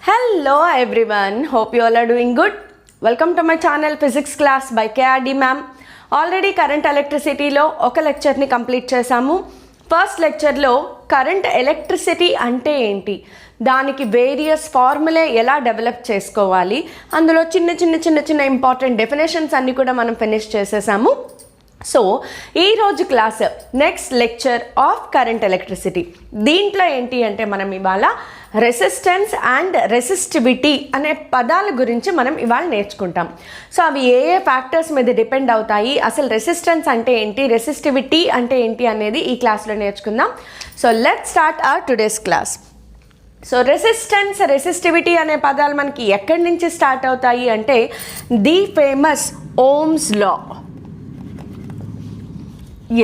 Hello everyone, hope you all are doing good. Welcome to my channel Physics Class by KRD ma'am. Already current electricity లో ఒక lecture ని complete చేసాము. First lecture లో current electricity అంటే ఏంటి, దానికి various formulae ఎలా develop చేసుకోవాలి, అందులో చిన్న ఇంపార్టెంట్ డెఫినేషన్స్ అన్ని కూడా మనం ఫినిష్ చేసేసాము. సో ఈరోజు class next lecture of current electricity. దీంట్లో ఏంటి అంటే మనం ఇవాళ రెసిస్టెన్స్ అండ్ రెసిస్టివిటీ అనే పదాల గురించి మనం ఇవాళ నేర్చుకుంటాం. సో అవి ఏ ఫ్యాక్టర్స్ మీద డిపెండ్ అవుతాయి, అసలు రెసిస్టెన్స్ అంటే ఏంటి, రెసిస్టివిటీ అంటే ఏంటి అనేది ఈ క్లాస్లో నేర్చుకుందాం. So let's start our today's class. So resistance resistivity అనే పదాలు మనకి ఎక్కడి నుంచి స్టార్ట్ అవుతాయి అంటే the famous Ohm's law.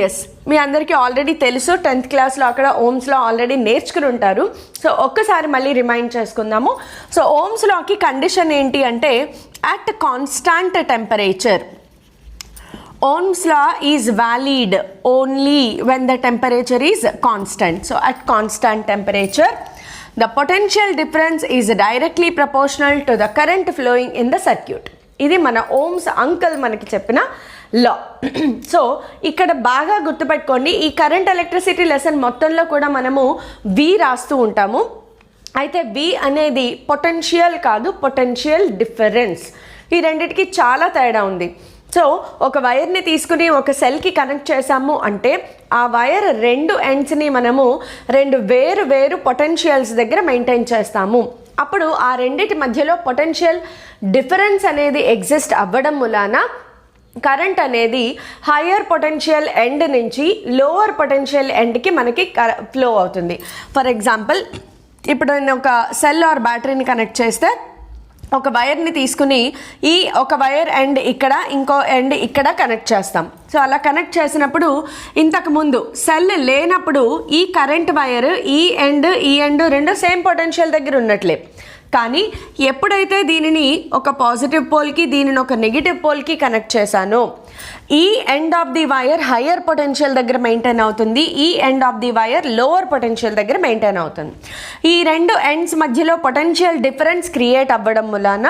Yes, మీ అందరికీ ఆల్రెడీ తెలుసు, 10th క్లాస్లో అక్కడ ఓమ్స్లో ఆల్రెడీ నేర్చుకుని ఉంటారు. సో ఒక్కసారి మళ్ళీ రిమైండ్ చేసుకుందాము. సో ఓమ్స్ లాకి కండిషన్ ఏంటి అంటే at constant temperature Ohm's law is valid only when the temperature is constant. So at constant temperature, the potential difference is directly proportional to the current flowing in the circuit. ఇది మన Ohm's uncle మనకి చెప్పిన లా. So ఇక్కడ బాగా గుర్తుపెట్టుకోండి, ఈ current electricity lesson మొత్తంలో కూడా మనము వి రాస్తూ ఉంటాము. అయితే వి అనేది పొటెన్షియల్ కాదు, పొటెన్షియల్ డిఫరెన్స్. ఈ రెండిటికి చాలా తేడా ఉంది. సో ఒక వైర్ని తీసుకుని ఒక సెల్కి కనెక్ట్ చేసాము అంటే ఆ వైర్ రెండు ఎండ్స్ని మనము రెండు వేరు పొటెన్షియల్స్ దగ్గర మెయింటైన్ చేస్తాము. అప్పుడు ఆ రెండిటి మధ్యలో పొటెన్షియల్ డిఫరెన్స్ అనేది ఎగ్జిస్ట్ అవ్వడం మూలాన కరెంట్ అనేది హయ్యర్ పొటెన్షియల్ ఎండ్ నుంచి లోవర్ పొటెన్షియల్ ఎండ్కి మనకి ఫ్లో అవుతుంది. ఫర్ ఎగ్జాంపుల్, ఇప్పుడు నేను ఒక సెల్ ఆర్ బ్యాటరీని కనెక్ట్ చేస్తే ఒక వైర్ని తీసుకుని ఈ ఒక వైర్ ఎండ్ ఇక్కడ, ఇంకో ఎండ్ ఇక్కడ కనెక్ట్ చేస్తాం. సో అలా కనెక్ట్ చేసినప్పుడు ఇంతకుముందు సెల్ లేనప్పుడు ఈ కరెంట్ వైర్ ఈ ఎండ్ రెండు సేమ్ పొటెన్షియల్ దగ్గర ఉన్నట్లే. కానీ ఎప్పుడైతే దీనిని ఒక పాజిటివ్ పోల్కి, దీనిని ఒక నెగిటివ్ పోల్కి కనెక్ట్ చేశానో ఈ end of the wire higher potential దగ్గర మెయింటైన్ అవుతుంది, ఈ end of the wire lower potential దగ్గర మెయింటైన్ అవుతుంది. ఈ రెండు ఎండ్స్ మధ్యలో పొటెన్షియల్ డిఫరెన్స్ క్రియేట్ అవ్వడం వలన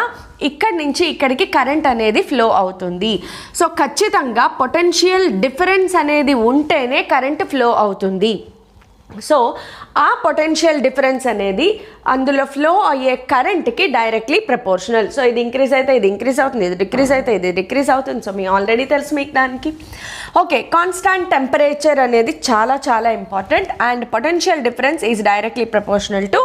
ఇక్కడి నుంచి ఇక్కడికి కరెంట్ అనేది ఫ్లో అవుతుంది. సో ఖచ్చితంగా పొటెన్షియల్ డిఫరెన్స్ అనేది ఉంటేనే కరెంట్ ఫ్లో అవుతుంది. సో ఆ పొటెన్షియల్ డిఫరెన్స్ అనేది అందులో ఫ్లో అయ్యే కరెంట్కి డైరెక్ట్లీ ప్రపోర్షనల్. సో ఇది ఇంక్రీజ్ అయితే ఇది ఇంక్రీజ్ అవుతుంది, ఇది డిక్రీజ్ అయితే ఇది డిక్రీజ్ అవుతుంది. సో మీ ఆల్రెడీ తెలుసు మీకు దానికి. ఓకే, కాన్స్టాంట్ టెంపరేచర్ అనేది చాలా important and potential difference is directly proportional to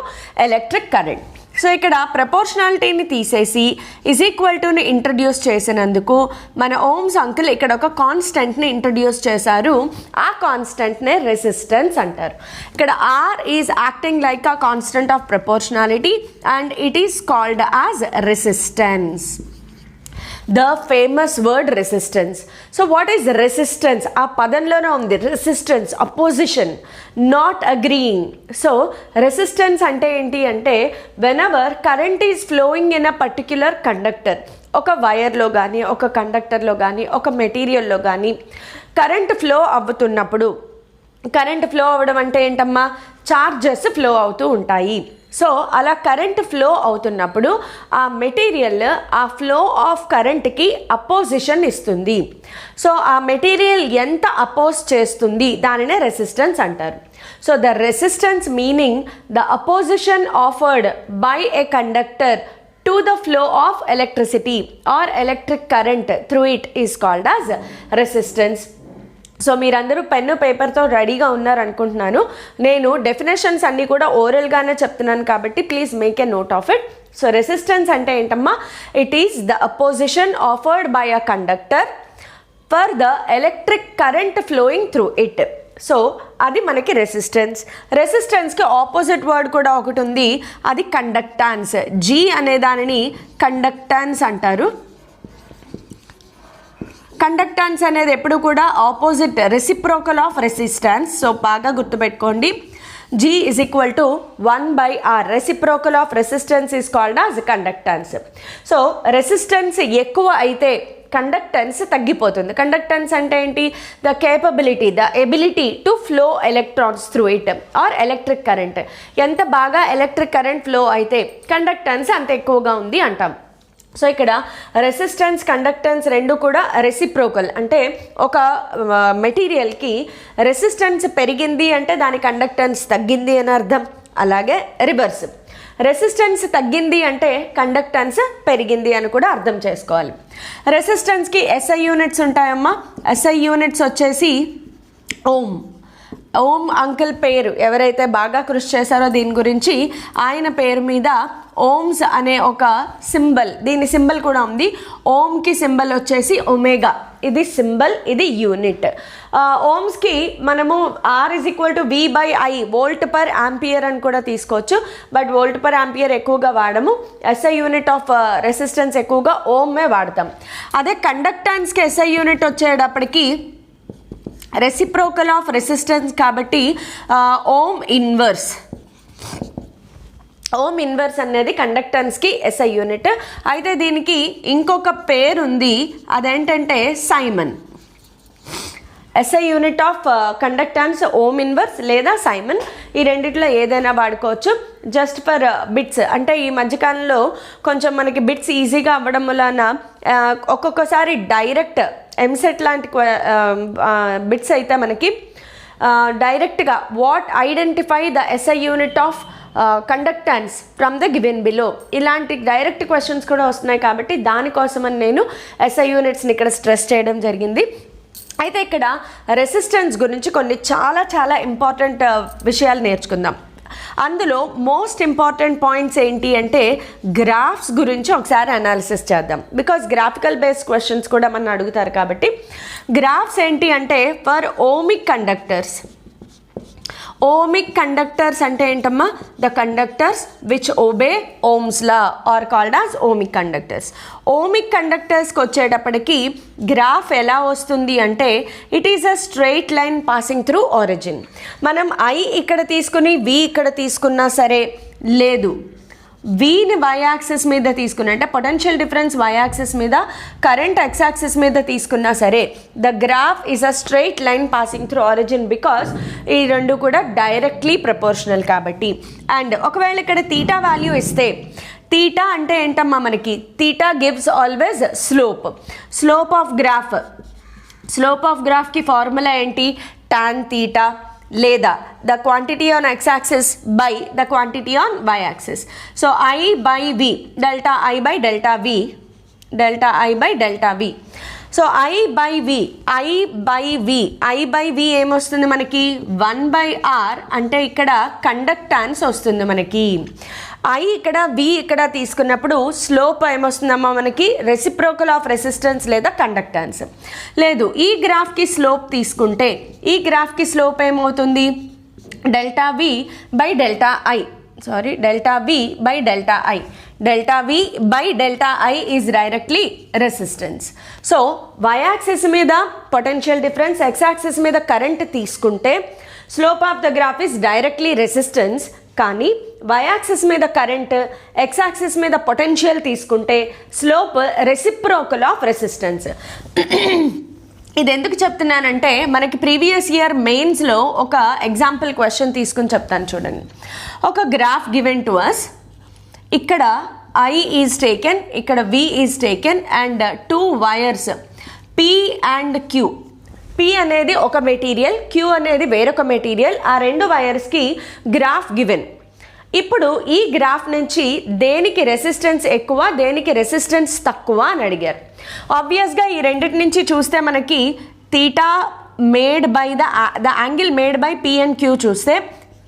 electric current. So ఇక్కడ ప్రపోర్షనాలిటీని తీసేసి ఈజ్ ఈక్వల్ టుని ఇంట్రడ్యూస్ చేసినందుకు మన ఓమ్స్ అంకుల్ ఇక్కడ ఒక కాన్స్టెంట్ని ఇంట్రడ్యూస్ చేశారు. ఆ కాన్స్టెంట్నే రెసిస్టెన్స్ అంటారు. ఇక్కడ R is acting like a constant of proportionality and it is called as resistance. The famous word resistance. So what is resistance? ఆ పదంలోనే ఉంది resistance, opposition, not agreeing. So resistance అంటే ఏంటి అంటే whenever current is flowing in a particular conductor, ఒక వైర్లో కానీ, ఒక కండక్టర్లో కానీ, ఒక మెటీరియల్లో కానీ కరెంట్ ఫ్లో అవుతున్నప్పుడు, కరెంట్ ఫ్లో అవ్వడం అంటే ఏంటమ్మా, చార్జెస్ ఫ్లో అవుతూ ఉంటాయి. సో అలా కరెంట్ ఫ్లో అవుతున్నప్పుడు ఆ మెటీరియల్ ఆ ఫ్లో ఆఫ్ కరెంట్కి అపోజిషన్ ఇస్తుంది. సో ఆ మెటీరియల్ ఎంత అపోజ్ చేస్తుంది దానినే రెసిస్టెన్స్ అంటారు. So the resistance meaning the opposition offered by A conductor to the flow of electricity or electric current through it is called as resistance. So మీరందరూ pen పేపర్తో రెడీగా ఉన్నారనుకుంటున్నాను. నేను డెఫినేషన్స్ అన్నీ కూడా ఓరల్గానే చెప్తున్నాను కాబట్టి please make a note of it. So resistance అంటే ఏంటమ్మా, it is the opposition offered by a conductor for the electric current flowing through it. So అది మనకి రెసిస్టెన్స్. రెసిస్టెన్స్కి ఆపోజిట్ వర్డ్ కూడా ఒకటి ఉంది, అది కండక్టాన్స్. జీ అనే దానిని కండక్టాన్స్ అంటారు. కండక్టాన్స్ అనేది ఎప్పుడు కూడా opposite, reciprocal of resistance. So బాగా గుర్తుపెట్టుకోండి, G is equal to 1/R. Reciprocal of resistance is called as conductance. So resistance ఎక్కువ అయితే కండక్టెన్స్ తగ్గిపోతుంది. కండక్టెన్స్ అంటే ఏంటి? The capability, the ability to flow electrons through it or electric current. ఎంత బాగా electric current flow అయితే conductance అంత ఎక్కువగా ఉంది అంటాం. సో ఇక్కడ రెసిస్టెన్స్, కండక్టెన్స్ రెండు కూడా రెసిప్రోకల్. అంటే ఒక మెటీరియల్కి రెసిస్టెన్స్ పెరిగింది అంటే దాని కండక్టెన్స్ తగ్గింది అని అర్థం. అలాగే రివర్స్, రెసిస్టెన్స్ తగ్గింది అంటే కండక్టెన్స్ పెరిగింది అని కూడా అర్థం చేసుకోవాలి. రెసిస్టెన్స్కి SI యూనిట్స్ ఉంటాయమ్మా. SI యూనిట్స్ వచ్చేసి ఓమ్. ఓం అంకుల్ పేరు ఎవరైతే బాగా కృషి చేశారో దీని గురించి, ఆయన పేరు మీద ఓమ్స్ అనే ఒక సింబల్, దీని సింబల్ కూడా ఉంది. ఓమ్కి సింబల్ వచ్చేసి ఒమేగా, ఇది సింబల్, ఇది యూనిట్. ఓమ్స్కి మనము R=V/I, వోల్ట్ పర్ యాంపియర్ అని కూడా తీసుకోవచ్చు. బట్ వోల్ట్ పర్ యాంపియర్ ఎక్కువగా వాడము. SI యూనిట్ ఆఫ్ రెసిస్టెన్స్ ఎక్కువగా ఓమే వాడతాం. అదే కండక్టెన్స్కి SI యూనిట్ వచ్చేటప్పటికి రెసిప్రోకల్ ఆఫ్ రెసిస్టెన్స్ కాబట్టి ఓమ్ ఇన్వర్స్. ఓమ్ ఇన్వర్స్ అనేది కండక్టెన్స్కి SI యూనిట్. అయితే దీనికి ఇంకొక పేరు ఉంది, అదేంటంటే Simon. SI unit of conductance ohm inverse లేదా సైమన్, ఈ రెండిట్లో ఏదైనా వాడుకోవచ్చు. జస్ట్ ఫర్ బిట్స్, అంటే ఈ మధ్యకాలంలో కొంచెం మనకి బిట్స్ ఈజీగా అవ్వడం వలన ఒక్కొక్కసారి డైరెక్ట్ ఎంసెట్ లాంటి బిట్స్ అయితే మనకి డైరెక్ట్గా what identify the SI unit of conductance from the given below, ఇలాంటి డైరెక్ట్ క్వశ్చన్స్ కూడా వస్తున్నాయి. కాబట్టి దానికోసమని నేను SI యూనిట్స్ని ఇక్కడ స్ట్రెస్ చేయడం జరిగింది. అయితే ఇక్కడ రెసిస్టెన్స్ గురించి కొన్ని చాలా చాలా ఇంపార్టెంట్ విషయాలు నేర్చుకుందాం. అందులో మోస్ట్ ఇంపార్టెంట్ పాయింట్స్ ఏంటి అంటే గ్రాఫ్స్ గురించి ఒకసారి అనాలిసిస్ చేద్దాం. బికాస్ గ్రాఫికల్ బేస్డ్ క్వశ్చన్స్ కూడా మనం అడుగుతారు కాబట్టి. గ్రాఫ్స్ ఏంటి అంటే for ohmic conductors. Ohmic conductors అంటే ఏంటమ్మా? The conductors which obey Ohm's law are called as ohmic conductors. Ohmic కండక్టర్స్కి వచ్చేటప్పటికి గ్రాఫ్ ఎలా వస్తుంది అంటే it is a straight line passing through origin. మనం I ఇక్కడ తీసుకుని V ఇక్కడ తీసుకున్నా సరే, లేదు వీని y యాక్సిస్ మీద తీసుకున్నా అంటే పొటెన్షియల్ డిఫరెన్స్ y యాక్సిస్ మీద, కరెంట్ x యాక్సిస్ మీద తీసుకున్నా సరే, the graph is a straight line passing through origin because ఈ రెండు కూడా డైరెక్ట్లీ ప్రపోర్షనల్ కాబట్టి. అండ్ ఒకవేళ ఇక్కడ తీటా వాల్యూ ఇస్తే, తీటా అంటే ఏంటమ్మా మనకి? Theta gives always slope. Slope of graph, slope of గ్రాఫ్కి ఫార్ములా ఏంటి? tan తీటా లేదా the quantity on x axis by the quantity on y axis. So I/V, delta I by delta V, delta I by delta V. So I/V, I/V ఏమొస్తుంది మనకి? 1/R. అంటే ఇక్కడ conductance వస్తుంది మనకి. I ఇక్కడ V ఇక్కడ తీసుకున్నప్పుడు స్లోప్ ఏమొస్తుందమ్మా మనకి? రెసిప్రోకల్ ఆఫ్ రెసిస్టెన్స్ లేదా కండక్టెన్స్. లేదు, ఈ గ్రాఫ్కి స్లోప్ తీసుకుంటే ఈ గ్రాఫ్కి స్లోప్ ఏమవుతుంది? Delta V by delta I, sorry delta V by delta I. Delta V by delta I is directly resistance. So y axis మీద పొటెన్షియల్ డిఫరెన్స్, x యాక్సిస్ మీద current తీసుకుంటే slope of the graph is directly resistance. కానీ y axis మీద current, x axis మీద potential తీసుకుంటే slope reciprocal of resistance. ఇది ఎందుకు చెప్తున్నానంటే మనకి ప్రీవియస్ ఇయర్ మెయిన్స్లో ఒక ఎగ్జాంపుల్ క్వశ్చన్ తీసుకుని చెప్తాను చూడండి. ఒక గ్రాఫ్ గివెన్ టు అస్, ఇక్కడ I ఈజ్ టేకెన్, ఇక్కడ V is taken and 2 wires P and Q. P అనేది ఒక మెటీరియల్, Q అనేది వేరొక మెటీరియల్. ఆ రెండు వైర్స్కి గ్రాఫ్ గివెన్. ఇప్పుడు ఈ గ్రాఫ్ నుంచి దేనికి రెసిస్టెన్స్ ఎక్కువ, దేనికి రెసిస్టెన్స్ తక్కువ అని అడిగారు. ఆబ్వియస్గా ఈ రెండింటి నుంచి చూస్తే మనకి theta made by the angle made by P and Q చూస్తే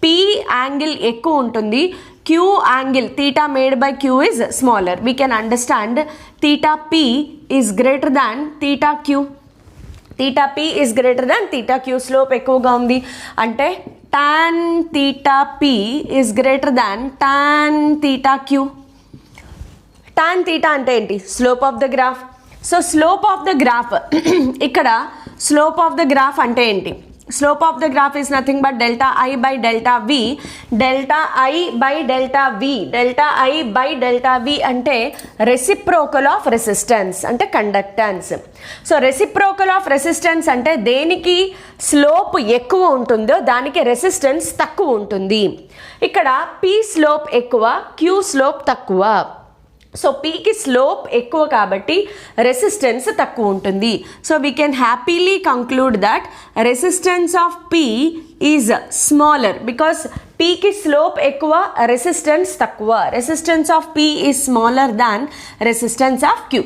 P యాంగిల్ ఎక్కువ ఉంటుంది, Q angle theta made by Q is smaller. We can understand theta P is greater than theta Q. Theta P is greater than theta Q. Slope ఎక్కువగా ఉంది అంటే tan theta P is greater than tan theta Q. Tan theta అంటే ఏంటి? Slope of the graph. So slope of the graph ఇక్కడ slope of the graph అంటే ఏంటి? Slope of the graph is nothing but delta I by delta V. Delta I by delta V. Delta I by delta V అంటే reciprocal of resistance అంటే conductance. So reciprocal of resistance అంటే దేనికి slope ఎక్కువ ఉంటుందో దానికి resistance తక్కువ ఉంటుంది. ఇక్కడ P స్లోప్ ఎక్కువ, Q స్లోప్ తక్కువ. సో పీకి స్లోప్ ఎక్కువ కాబట్టి రెసిస్టెన్స్ తక్కువ ఉంటుంది. So we can happily conclude that resistance of P is smaller because పీకి స్లోప్ ఎక్కువ, రెసిస్టెన్స్ తక్కువ. Resistance of P is smaller than resistance of Q.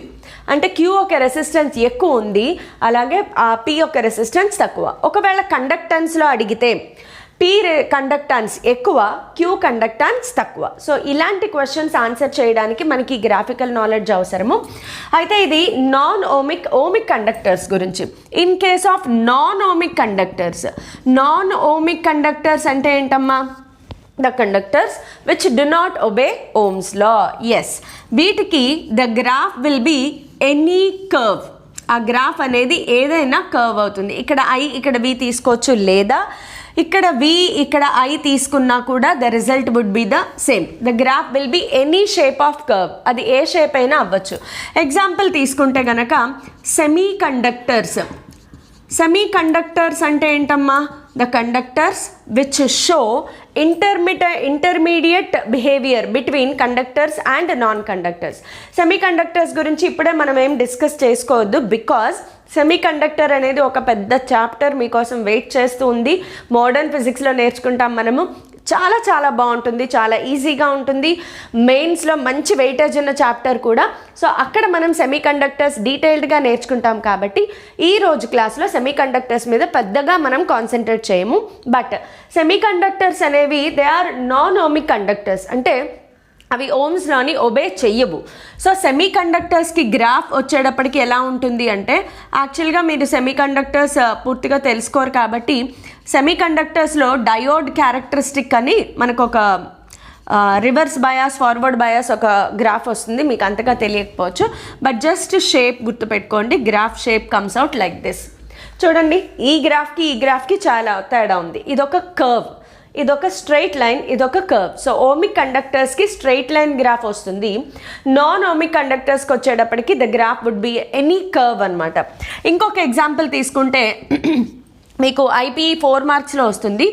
అంటే క్యూ ఒక రెసిస్టెన్స్ ఎక్కువ ఉంది, అలాగే పీ యొక్క రెసిస్టెన్స్ తక్కువ. ఒకవేళ కండక్టెన్స్లో అడిగితే పీ కండక్టెన్స్ ఎక్కువ, క్యూ కండక్టెన్స్ తక్కువ. సో ఇలాంటి క్వశ్చన్స్ ఆన్సర్ చేయడానికి మనకి గ్రాఫికల్ నాలెడ్జ్ అవసరము. అయితే ఇది నాన్ ఓమిక్, ఓమిక్ కండక్టర్స్ గురించి. In case of non ohmic conductors, non ohmic conductors అంటే ఏంటమ్మా? The conductors which do not obey Ohm's law. Yes, వీటికి the graph will be any curve. ఆ గ్రాఫ్ అనేది ఏదైనా కర్వ్ అవుతుంది. ఇక్కడ ఐ, ఇక్కడ వి తీసుకోవచ్చు, లేదా ఇక్కడ వి, ఇక్కడ ఐ తీసుకున్నా కూడా the result would be the same. The graph will be any shape of curve. అది ఏ షేప్ అయినా అవ్వచ్చు. ఎగ్జాంపుల్ తీసుకుంటే గనక సెమీ కండక్టర్స్. సెమీ కండక్టర్స్ అంటే ఏంటమ్మా? The conductors which show intermediate behaviour between conductors and non conductors. Semi conductors గురించి ఇప్పుడే మనం ఏం డిస్కస్ చేసుకోవద్దు, బికాజ్ సెమీ కండక్టర్ అనేది ఒక పెద్ద చాప్టర్ మీకోసం వెయిట్ చేస్తూ ఉంది. మోడర్న్ ఫిజిక్స్లో నేర్చుకుంటాం మనము. చాలా చాలా బాగుంటుంది, చాలా ఈజీగా ఉంటుంది. మెయిన్స్లో మంచి వెయిటేజ్ ఉన్న చాప్టర్ కూడా. సో అక్కడ మనం సెమీ కండక్టర్స్ డీటెయిల్డ్గా నేర్చుకుంటాం కాబట్టి ఈ రోజు క్లాస్లో సెమీ కండక్టర్స్ మీద పెద్దగా మనం కాన్సన్ట్రేట్ చేయము. బట్ సెమీ కండక్టర్స్ అనేవి they are non ohmic conductors, అంటే అవి ఓమ్స్లోని ఒబే చెయ్యవు. సో సెమీ కండక్టర్స్కి గ్రాఫ్ వచ్చేటప్పటికి ఎలా ఉంటుంది అంటే, యాక్చువల్గా మీరు సెమీ కండక్టర్స్ పూర్తిగా తెలుసుకోరు కాబట్టి సెమీ కండక్టర్స్లో డయోడ్ క్యారెక్టరిస్టిక్ అని మనకు ఒక రివర్స్ బయాస్, ఫార్వర్డ్ బయాస్ ఒక గ్రాఫ్ వస్తుంది. మీకు అంతగా తెలియకపోవచ్చు, బట్ జస్ట్ షేప్ గుర్తుపెట్టుకోండి. Graph shape comes out like this. చూడండి, ఈ గ్రాఫ్కి చాలా తేడా ఉంది. ఇదొక కర్వ్, ఇదొక స్ట్రైట్ లైన్, ఇదొక కర్వ్. సో ఓమిక్ కండక్టర్స్కి స్ట్రైట్ లైన్ గ్రాఫ్ వస్తుంది. నాన్ ఓమిక్ కండక్టర్స్కి వచ్చేటప్పటికి the graph would be any curve అనమాట. ఇంకొక ఎగ్జాంపుల్ తీసుకుంటే మీకు ఐపీఈ 4 మార్క్స్లో వస్తుంది.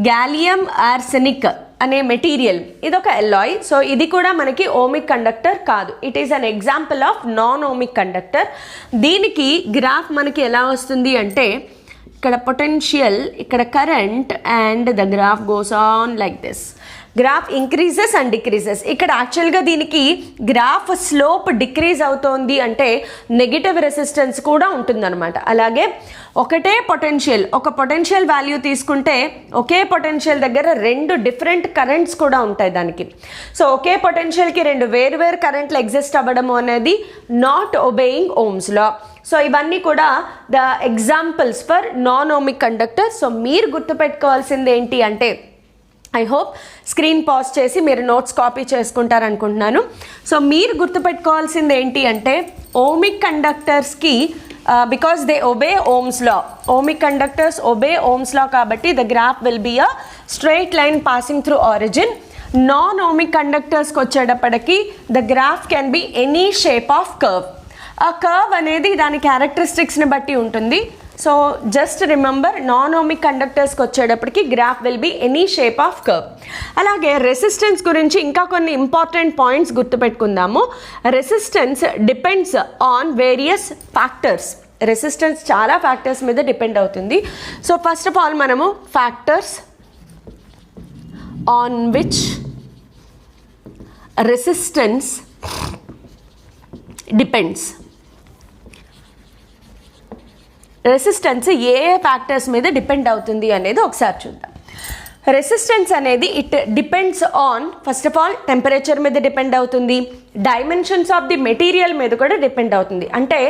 గ్యాలియం ఆర్సెనిక్ అనే మెటీరియల్, ఇదొక ఎలాయ్. సో ఇది కూడా మనకి ఓమిక్ కండక్టర్ కాదు. It is an example of non ohmic conductor. దీనికి గ్రాఫ్ మనకి ఎలా వస్తుంది అంటే, ఇక్కడ పొటెన్షియల్, ఇక్కడ current, and the graph goes on like this. Graph increases and decreases. ఇక్కడ యాక్చువల్గా దీనికి గ్రాఫ్ స్లోప్ డిక్రీజ్ అవుతోంది అంటే నెగిటివ్ రెసిస్టెన్స్ కూడా ఉంటుందన్నమాట. అలాగే ఒకటే పొటెన్షియల్, ఒక పొటెన్షియల్ వాల్యూ తీసుకుంటే ఒకే పొటెన్షియల్ దగ్గర 2 డిఫరెంట్ కరెంట్స్ కూడా ఉంటాయి దానికి. సో ఒకే పొటెన్షియల్కి 2 వేరు కరెంట్లు ఎగ్జిస్ట్ అవ్వడము అనేది not obeying Ohm's law. So ఇవన్నీ కూడా the examples for non ohmic conductor. So మీరు గుర్తుపెట్టుకోవాల్సింది ఏంటి అంటే, ఐ హోప్ స్క్రీన్ పాజ్ చేసి మీరు నోట్స్ కాపీ చేసుకుంటారనుకుంటున్నాను. సో మీరు గుర్తుపెట్టుకోవాల్సింది ఏంటి అంటే, ఓమిక్ కండక్టర్స్కి because they obey Ohm's law, ohmic conductors obey Ohm's law కాబట్టి the graph will be a straight line passing through origin. Non ohmic కండక్టర్స్కి వచ్చేటప్పటికి the graph can be any shape of curve. ఆ curve అనేది దాని క్యారెక్టరిస్టిక్స్ని బట్టి ఉంటుంది. So just remember, non ohmic కండక్టర్స్కి వచ్చేటప్పటికి graph will be any shape of curve. అలాగే రెసిస్టెన్స్ గురించి ఇంకా కొన్ని ఇంపార్టెంట్ పాయింట్స్ గుర్తుపెట్టుకుందాము. Resistance depends on various factors. Resistance చాలా ఫ్యాక్టర్స్ మీద డిపెండ్ అవుతుంది. సో ఫస్ట్ ఆఫ్ ఆల్ మనము factors on which resistance depends. Resistance A factors మీద డిపెండ్ అవుతుంది అనేది ఒకసారి చూద్దాం. రెసిస్టెన్స్ అనేది it depends on, first of all temperature మీద డిపెండ్ అవుతుంది, డైమెన్షన్స్ ఆఫ్ ది మెటీరియల్ మీద కూడా డిపెండ్ అవుతుంది. అంటే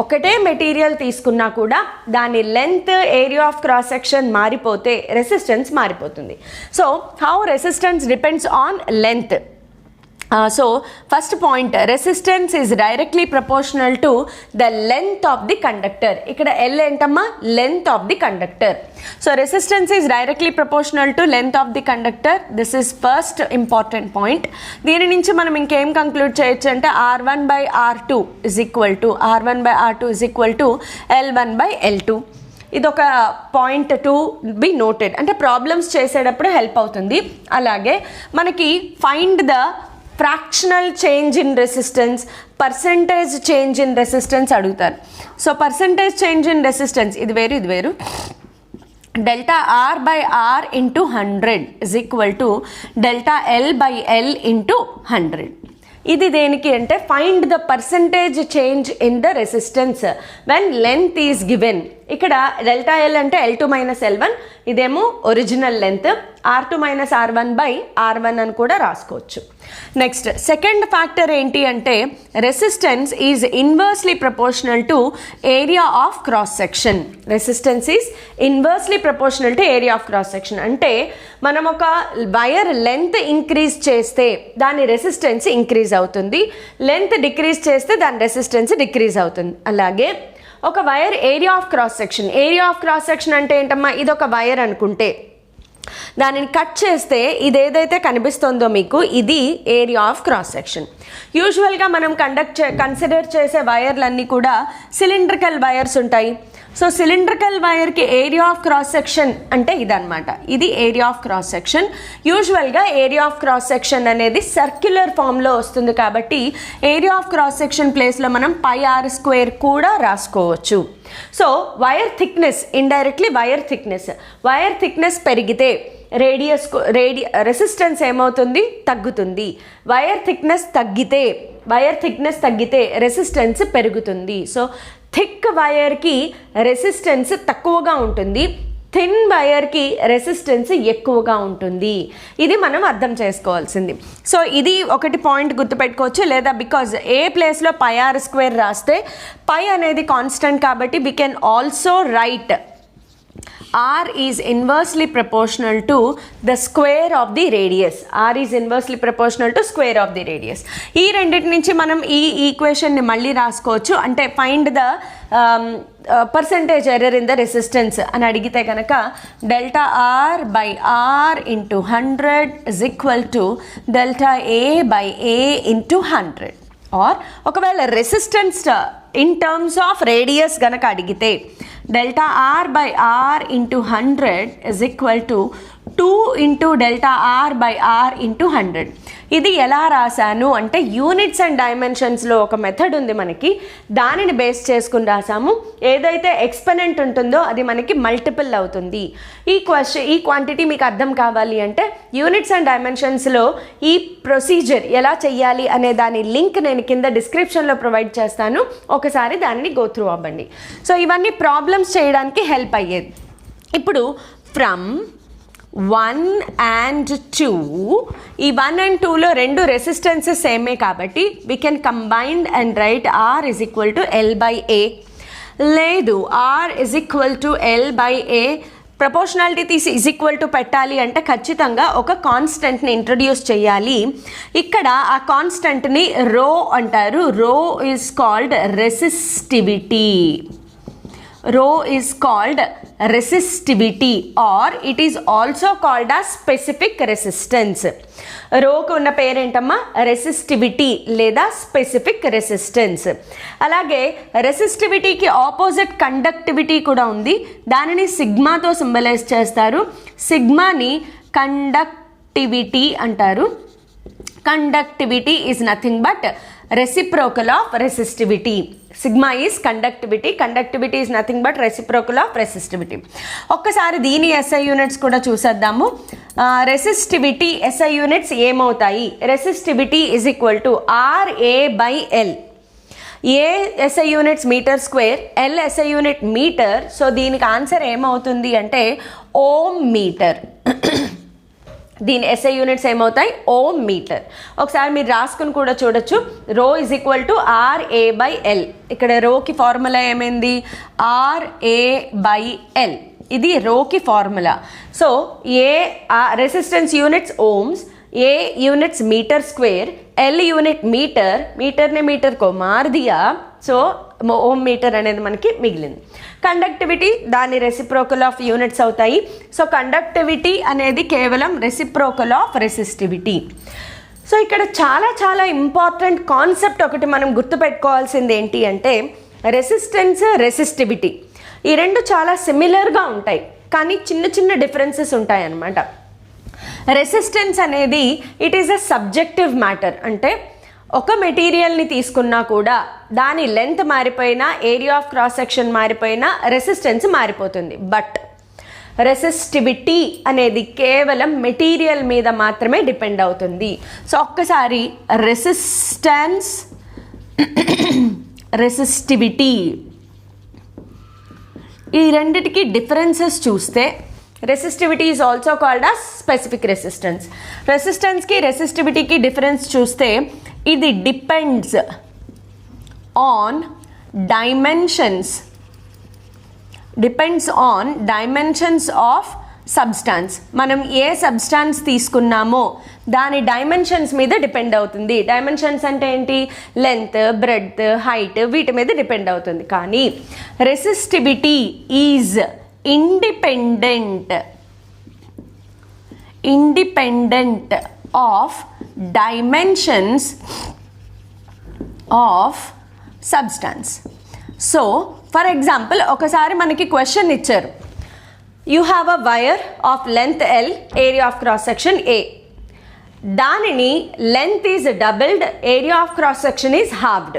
ఒకటే మెటీరియల్ తీసుకున్నా కూడా దాని length, area of cross section మారిపోతే రెసిస్టెన్స్ మారిపోతుంది. So how resistance depends on length. So first point, resistance is directly proportional to the length of the conductor. ikkada L entamma length of the conductor. So resistance is directly proportional to length of the conductor. This is first important point. దీని నుంచి మనం ఇంకేం conclude చేయొచ్చు అంటే R1 by R2 is equal to L1 by L2. ఇది ఒక point to be noted, అంటే problems చేసేటప్పుడు హెల్ప్ అవుతుంది. అలాగే మనకి find the fractional change in resistance, percentage change in resistance అడుగుతారు. So percentage change in resistance ఇది వేరు delta R by R into 100 is equal to delta L by L into 100. ఇది దేనికి అంటే find the percentage change in the resistance when length is given. ఇక్కడ delta L అంటే L2 minus L1, ఇదేమో original length, R2 minus R1 by R1 అని కూడా రాసుకోవచ్చు. Next second factor ఏంటి అంటే resistance is inversely proportional to area of cross section. Resistance is inversely proportional to area of cross section. అంటే మనం ఒక wire length increase చేస్తే దాని రెసిస్టెన్స్ ఇంక్రీజ్ అవుతుంది, లెంత్ డిక్రీజ్ చేస్తే దాని రెసిస్టెన్స్ డిక్రీజ్ అవుతుంది. అలాగే ఒక wire area of cross section అంటే ఏంటమ్మా, ఇది ఒక వైర్ అనుకుంటే దానిని కట్ చేస్తే ఇదేదైతే కనిపిస్తుందో మీకు ఇది ఏరియా ఆఫ్ క్రాస్ సెక్షన్. యూజువల్గా మనం కన్సిడర్ చేసే వైర్లన్నీ కూడా సిలిండ్రికల్ వైర్స్ ఉంటాయి. సో సిలిండ్రికల్ వైర్కి ఏరియా ఆఫ్ క్రాస్ సెక్షన్ అంటే ఇదన్నమాట, ఇది ఏరియా ఆఫ్ క్రాస్ సెక్షన్. యూజువల్గా ఏరియా ఆఫ్ క్రాస్ సెక్షన్ అనేది సర్క్యులర్ ఫామ్లో వస్తుంది కాబట్టి ఏరియా ఆఫ్ క్రాస్ సెక్షన్ ప్లేస్లో మనం πr² కూడా రాసుకోవచ్చు. So wire thickness, indirectly wire thickness పెరిగితే రెసిస్టెన్స్ ఏమవుతుంది, తగ్గుతుంది. వైర్ థిక్నెస్ తగ్గితే రెసిస్టెన్స్ పెరుగుతుంది. సో థిక్ వైర్కి రెసిస్టెన్స్ తక్కువగా ఉంటుంది, థిన్ వైర్కి రెసిస్టెన్స్ ఎక్కువగా ఉంటుంది. ఇది మనం అర్థం చేసుకోవాల్సింది. సో ఇది ఒకటి పాయింట్ గుర్తుపెట్టుకోవచ్చు. లేదా బికాజ్ ఏ ప్లేస్లో πr² రాస్తే పై అనేది కాన్స్టెంట్ కాబట్టి we can also right R is inversely proportional to the square of the radius. R is inversely proportional to square of the radius. ఈ రెండింటి నుంచి మనం ఈ ఈక్వేషన్ని మళ్ళీ రాసుకోవచ్చు. అంటే find the percentage error in the resistance అని అడిగితే కనుక delta R by R into 100 is equal to delta A by A into 100. Or ఒకవేళ resistance in terms of radius గనక అడిగితే delta R by R into 100 is equal to 2 into delta R by R into 100. ఇది ఎలా రాశాను అంటే units and డైమెన్షన్స్లో ఒక method ఉంది మనకి, దానిని బేస్ చేసుకుని రాసాము. ఏదైతే ఎక్స్పెనెంట్ ఉంటుందో అది మనకి మల్టిపుల్ అవుతుంది. ఈ క్వాంటిటీ మీకు అర్థం కావాలి అంటే యూనిట్స్ అండ్ డైమెన్షన్స్లో ఈ ప్రొసీజర్ ఎలా చెయ్యాలి అనే దాని లింక్ నేను కింద డిస్క్రిప్షన్లో ప్రొవైడ్ చేస్తాను, ఒకసారి దానిని గో త్రూ అవ్వండి. సో ఇవన్నీ ప్రాబ్లమ్స్ చేయడానికి హెల్ప్ అయ్యేది. ఇప్పుడు ఫ్రమ్ 1 and 2, ఈ 1 and 2లో రెండు రెసిస్టెన్సెస్ సేమే కాబట్టి we can combine and right R is equal to L by A. లేదు R is equal to L by A, proportionality తీసి is equal to పెట్టాలి అంటే ఖచ్చితంగా ఒక కాన్స్టెంట్ని ఇంట్రడ్యూస్ చేయాలి. ఇక్కడ ఆ కాన్స్టెంట్ని రో అంటారు. రో is called resistivity. or it is also called as specific resistance. రోకు ఉన్న పేరేంటమ్మా, రెసిస్టివిటీ లేదా స్పెసిఫిక్ రెసిస్టెన్స్. అలాగే రెసిస్టివిటీకి ఆపోజిట్ కండక్టివిటీ కూడా ఉంది, దానిని సిగ్మాతో సింబలైజ్ చేస్తారు. సిగ్మాని కండక్టివిటీ అంటారు. Conductivity is nothing but reciprocal of resistivity. Sigma is conductivity is nothing but reciprocal of resistivity. ఒక్కసారి దీని SI యూనిట్స్ కూడా చూసేద్దాము. రెసిస్టివిటీ SI యూనిట్స్ ఏమవుతాయి, resistivity is equal to RA by L. A SI units meter square, L SI unit meter. So దీనికి answer ఏమవుతుంది అంటే ohm meter. దీని SI units ఏమవుతాయి, ఓం మీటర్. ఒకసారి మీరు రాసుకుని కూడా చూడొచ్చు. Rho is equal to RA by L. ఇక్కడ రోకి ఫార్ములా ఏమైంది, RA by L. ఇది రోకి formula. So resistance units ohms, A units meter square, L unit metre, మీటర్ని మీటర్కో మార్ దియా, సో ఓమ్ మీటర్ అనేది మనకి మిగిలింది. కండక్టివిటీ దాని రెసిప్రోకల్ ఆఫ్ యూనిట్స్ అవుతాయి. సో కండక్టివిటీ అనేది కేవలం రెసిప్రోకల్ ఆఫ్ రెసిస్టివిటీ. సో ఇక్కడ చాలా చాలా ఇంపార్టెంట్ కాన్సెప్ట్ ఒకటి మనం గుర్తుపెట్టుకోవాల్సింది ఏంటి అంటే రెసిస్టెన్స్, రెసిస్టివిటీ ఈ రెండు చాలా సిమిలర్గా ఉంటాయి, కానీ చిన్న చిన్న డిఫరెన్సెస్ ఉంటాయి అన్నమాట. రెసిస్టెన్స్ అనేది it is a subjective matter. అంటే ఒక మెటీరియల్ని తీసుకున్నా కూడా దాని లెంత్ మారిపోయినా, ఏరియా ఆఫ్ క్రాస్ సెక్షన్ మారిపోయినా రెసిస్టెన్స్ మారిపోతుంది. బట్ రెసిస్టివిటీ అనేది కేవలం మెటీరియల్ మీద మాత్రమే డిపెండ్ అవుతుంది. సో ఒక్కసారి రెసిస్టెన్స్, రెసిస్టివిటీ ఈ రెండిటికి డిఫరెన్సెస్ చూస్తే resistivity is also called as specific resistance. రెసిస్టెన్స్కి రెసిస్టివిటీకి డిఫరెన్స్ చూస్తే ఇది depends on dimensions of substance. మనం ఏ సబ్స్టాన్స్ తీసుకున్నామో దాని డైమెన్షన్స్ మీద డిపెండ్ అవుతుంది. డైమెన్షన్స్ అంటే ఏంటి? లెంత్, బ్రెడ్త్, హైట్ వీటి మీద డిపెండ్ అవుతుంది. కానీ resistivity is independent of dimensions of substance. So for example, ఒకసారి మనకి క్వశ్చన్ ఇచ్చారు, you have a wire of length L, area of cross section A. దానిని length is doubled, area of cross section is halved.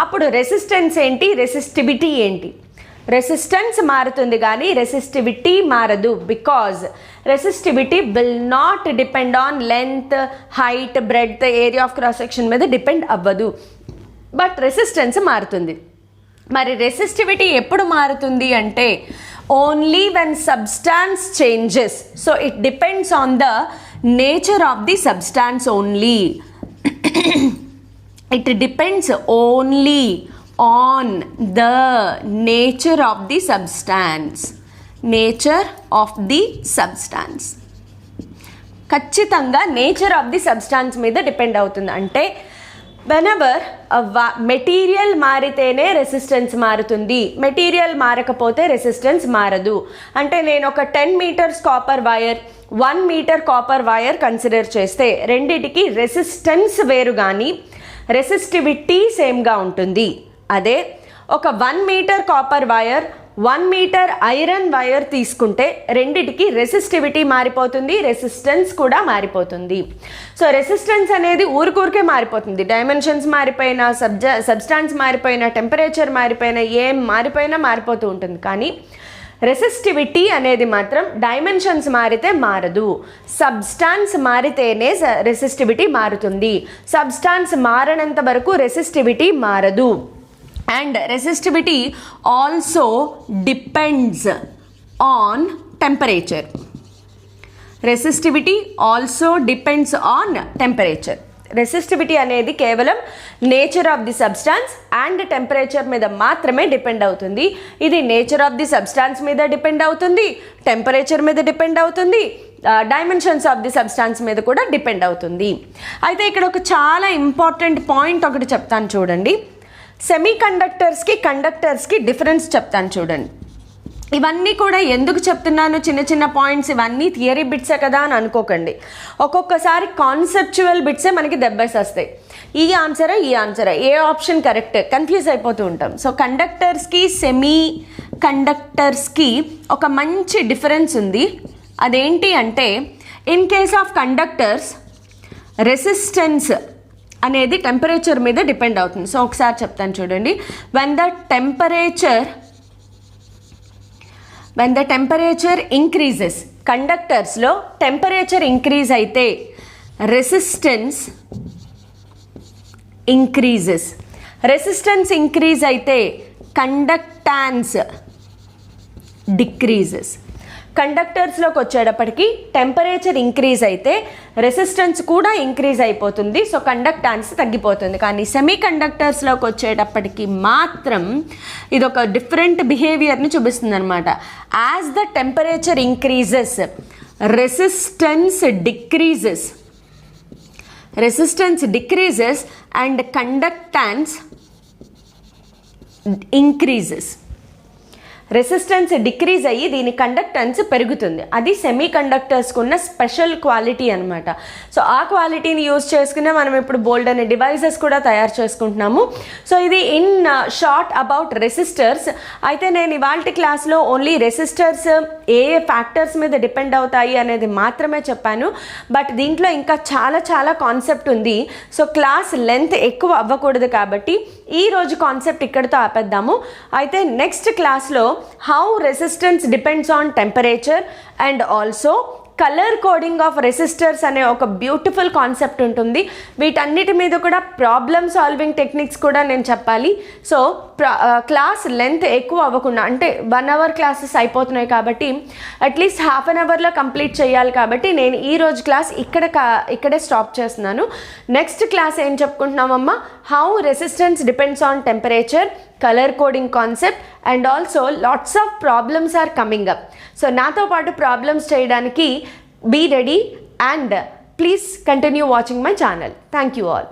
అప్పుడు resistance ఏంటి, resistivity ఏంటి? Resistance మారుతుంది కానీ resistivity మారదు. Because resistivity will not depend on length, height, breadth, area of cross section మీద depend అవ్వదు. But resistance మారుతుంది. మరి రెసిస్టివిటీ ఎప్పుడు మారుతుంది అంటే only when substance changes. So it depends on the nature of the substance only. It depends only on the nature of the substance. ఖచ్చితంగా nature of the substance మీద depend అవుతుంది. అంటే whenever material మారితేనే resistance మారుతుంది, material మారకపోతే resistance మారదు. అంటే నేను ఒక 10 metres copper wire, 1 metre copper wire consider చేస్తే రెండిటికి రెసిస్టెన్స్ వేరు కానీ రెసిస్టివిటీ సేమ్గా ఉంటుంది. అదే ఒక 1 metre copper wire, 1 metre iron wire తీసుకుంటే రెండిటికి రెసిస్టివిటీ మారిపోతుంది, రెసిస్టెన్స్ కూడా మారిపోతుంది. సో రెసిస్టెన్స్ అనేది ఊరికే మారిపోతుంది. డైమెన్షన్స్ మారిపోయినా, సబ్స్టాన్స్ మారిపోయినా, టెంపరేచర్ మారిపోయినా, ఏం మారిపోయినా మారిపోతూ ఉంటుంది. కానీ రెసిస్టివిటీ అనేది మాత్రం డైమెన్షన్స్ మారితే మారదు, సబ్స్టాన్స్ మారితేనే రెసిస్టివిటీ మారుతుంది. సబ్స్టాన్స్ మారనంత వరకు రెసిస్టివిటీ మారదు. And resistivity also depends on temperature. Resistivity also depends on temperature. Resistivity అనేది కేవలం nature of the substance and temperature మీద మాత్రమే డిపెండ్ అవుతుంది. ఇది నేచర్ ఆఫ్ ది సబ్స్టాన్స్ మీద డిపెండ్ అవుతుంది, టెంపరేచర్ మీద డిపెండ్ అవుతుంది, డైమెన్షన్స్ ఆఫ్ ది సబ్స్టాన్స్ మీద కూడా డిపెండ్ అవుతుంది. అయితే ఇక్కడ ఒక చాలా ఇంపార్టెంట్ పాయింట్ ఒకటి చెప్తాను చూడండి. సెమీ కండక్టర్స్కి డిఫరెన్స్ చెప్తాను చూడండి. ఇవన్నీ కూడా ఎందుకు చెప్తున్నాను, చిన్న చిన్న పాయింట్స్, ఇవన్నీ థియరీ బిట్సే కదా అని అనుకోకండి. ఒక్కొక్కసారి కాన్సెప్చువల్ బిట్సే మనకి దెబ్బేసేస్తాయి. ఈ ఆన్సరా ఏ ఆప్షన్ కరెక్ట్ కన్ఫ్యూజ్ అయిపోతూ ఉంటాం. సో కండక్టర్స్కి, సెమీ కండక్టర్స్కి ఒక మంచి డిఫరెన్స్ ఉంది. అదేంటి అంటే in case of conductors resistance అనేది టెంపరేచర్ మీద డిపెండ్ అవుతుంది. సో ఒకసారి చెప్తాను చూడండి. when the temperature increases, కండక్టర్స్లో టెంపరేచర్ ఇంక్రీజ్ అయితే రెసిస్టెన్స్ ఇంక్రీజెస్. రెసిస్టెన్స్ ఇంక్రీజ్ అయితే కండక్టాన్స్ డిక్రీజెస్. కండక్టర్స్లోకి వచ్చేటప్పటికి టెంపరేచర్ ఇంక్రీజ్ అయితే రెసిస్టెన్స్ కూడా ఇంక్రీజ్ అయిపోతుంది. సో కండక్టాన్స్ తగ్గిపోతుంది. కానీ సెమీ కండక్టర్స్లోకి వచ్చేటప్పటికి మాత్రం ఇది ఒక డిఫరెంట్ బిహేవియర్ని చూపిస్తుంది అనమాట. As the temperature increases resistance decreases. Resistance decreases and conductance increases. Resistance decrease అయ్యి దీని కండక్టెన్స్ పెరుగుతుంది. అది సెమీ కండక్టర్స్కి ఉన్న స్పెషల్ క్వాలిటీ అనమాట. సో ఆ క్వాలిటీని యూజ్ చేసుకునే మనం ఇప్పుడు బోల్డ్ అనే డివైజెస్ కూడా తయారు చేసుకుంటున్నాము. సో ఇది ఇన్ షార్ట్ అబౌట్ రెసిస్టర్స్. అయితే నేను ఇవాళ క్లాస్లో ఓన్లీ రెసిస్టర్స్ ఏ ఫ్యాక్టర్స్ మీద డిపెండ్ అవుతాయి అనేది మాత్రమే చెప్పాను. బట్ దీంట్లో ఇంకా చాలా చాలా కాన్సెప్ట్ ఉంది. సో క్లాస్ లెంత్ ఎక్కువ అవ్వకూడదు కాబట్టి ఈరోజు కాన్సెప్ట్ ఇక్కడితో ఆపేద్దాము. అయితే నెక్స్ట్ క్లాస్లో how resistance depends on temperature and also colour coding of resistors అనే ఒక బ్యూటిఫుల్ కాన్సెప్ట్ ఉంటుంది. వీటన్నిటి మీద కూడా ప్రాబ్లమ్ సాల్వింగ్ టెక్నిక్స్ కూడా నేను చెప్పాలి. సో క్లాస్ లెంత్ ఎక్కువ అవ్వకుండా, అంటే 1 hour క్లాసెస్ అయిపోతున్నాయి కాబట్టి అట్లీస్ట్ హాఫ్ అన్ అవర్లో కంప్లీట్ చేయాలి. కాబట్టి నేను ఈరోజు క్లాస్ ఇక్కడే స్టాప్ చేస్తున్నాను. నెక్స్ట్ క్లాస్ ఏం చెప్పుకుంటున్నామమ్మా, how resistance depends on temperature, colour coding concept and also lots of problems are coming up. So నాతో పాటు ప్రాబ్లమ్స్ చేయడానికి be ready and please continue watching my channel. Thank you all.